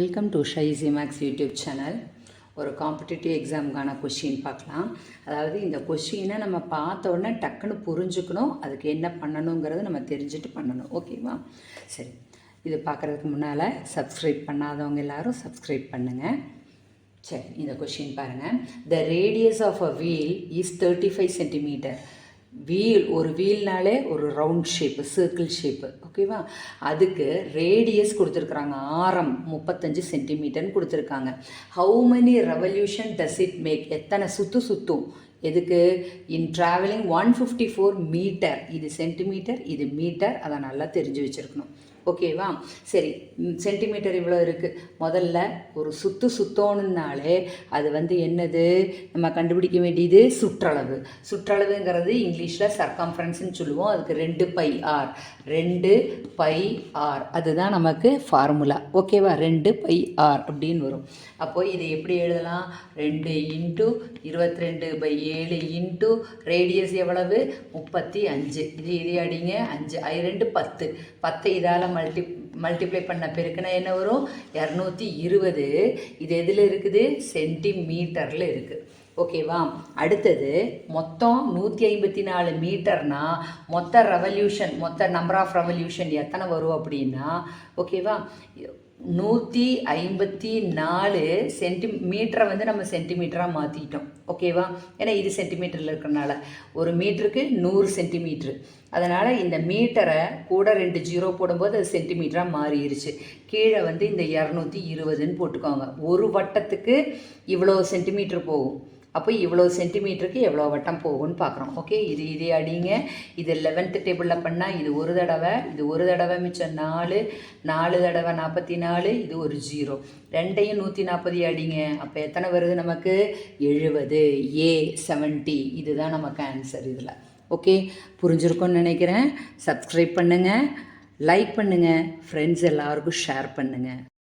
Welcome to ஷைசி maths YouTube channel. ஒரு competitive எக்ஸாமுக்கான கொஷின் பார்க்கலாம். அதாவது இந்த கொஷினை நம்ம பார்த்த உடனே டக்குன்னு புரிஞ்சுக்கணும், அதுக்கு என்ன பண்ணணுங்கிறது நம்ம தெரிஞ்சுட்டு பண்ணணும். ஓகேவா? சரி, இது பார்க்குறதுக்கு முன்னால் சப்ஸ்கிரைப் பண்ணாதவங்க எல்லோரும் சப்ஸ்கிரைப் பண்ணுங்கள். சரி, இந்த கொஷின் பாருங்கள். The radius of a wheel is 35 centimetre. ஒரு வீல்னாலே ஒரு ரவுண்ட் ஷேப்பு, சர்க்கிள் ஷேப்பு. ஓகேவா? அதுக்கு ரேடியஸ் கொடுத்துருக்குறாங்க, ஆரம் 35 சென்டிமீட்டர்னு கொடுத்துருக்காங்க. How many revolution does it make? எத்தனை சுற்றும்? எதுக்கு? In travelling 154 metre. இது சென்டிமீட்டர், இது மீட்டர், அதை நல்லா தெரிஞ்சு வச்சுருக்கணும். ஓகேவா? சரி, சென்டிமீட்டர் இவ்வளோ இருக்குது. முதல்ல ஒரு சுற்றணுன்னாலே அது என்னது நம்ம கண்டுபிடிக்க வேண்டியது? சுற்றளவு. சுற்றளவுங்கிறது இங்கிலீஷில் சர்க்கம்ஃபரன்ஸ்னு சொல்லுவோம். அதுக்கு 2πr, 2πr அதுதான் நமக்கு ஃபார்முலா. ஓகேவா? 2πr அப்படின்னு வரும். அப்போது இதை எப்படி எழுதலாம்? 2 × 22/7 இன்ட்டு ரேடியஸ் எவ்வளவு? 35. இது அடிங்க, 5 2 10. 10 இதால் மல்டிப்ளை பண்ண பெருக்குனா என்ன வரும்? 220. இது எதில் இருக்குது? சென்டிமீட்டரில் இருக்குது. ஓகேவா? அடுத்தது மொத்தம் 154 மீட்டர்னா மொத்த ரெவல்யூஷன், மொத்த நம்பர் ஆஃப் ரெவல்யூஷன் எத்தனை வரும் அப்படின்னா, ஓகேவா, 154 சென்டிமீட்டரை நம்ம சென்டிமீட்டராக மாற்றிட்டோம். ஓகேவா? ஏன்னா இது சென்டிமீட்டரில் இருக்கிறனால ஒரு மீட்டருக்கு 100 சென்டிமீட்ரு. அதனால் இந்த மீட்டரை கூட 2 ஜீரோ போடும்போது அது சென்டிமீட்டராக மாறிடுச்சு. கீழே இந்த 220ன்னு போட்டுக்கோங்க. ஒரு வட்டத்துக்கு இவ்வளோ சென்டிமீட்ரு போகும். அப்போ இவ்வளோ சென்டிமீட்டருக்கு எவ்வளோ வட்டம் போகும்னு பார்க்குறோம். ஓகே, இதே அடிங்க. இது 11th டேபிளில் பண்ணால் இது ஒரு தடவை, இது ஒரு தடவை, மிச்சம் 4 தடவை 44, இது ஒரு ஜீரோ. ரெண்டையும் 140 அடிங்க. அப்போ எத்தனை வருது நமக்கு? 70. A 70. இதுதான் நமக்கு ஆன்சர் இதில். ஓகே, புரிஞ்சிருக்கும்னு நினைக்கிறேன். சப்ஸ்கிரைப் பண்ணுங்கள், லைக் பண்ணுங்கள், ஃப்ரெண்ட்ஸ் எல்லாருக்கும் ஷேர் பண்ணுங்கள்.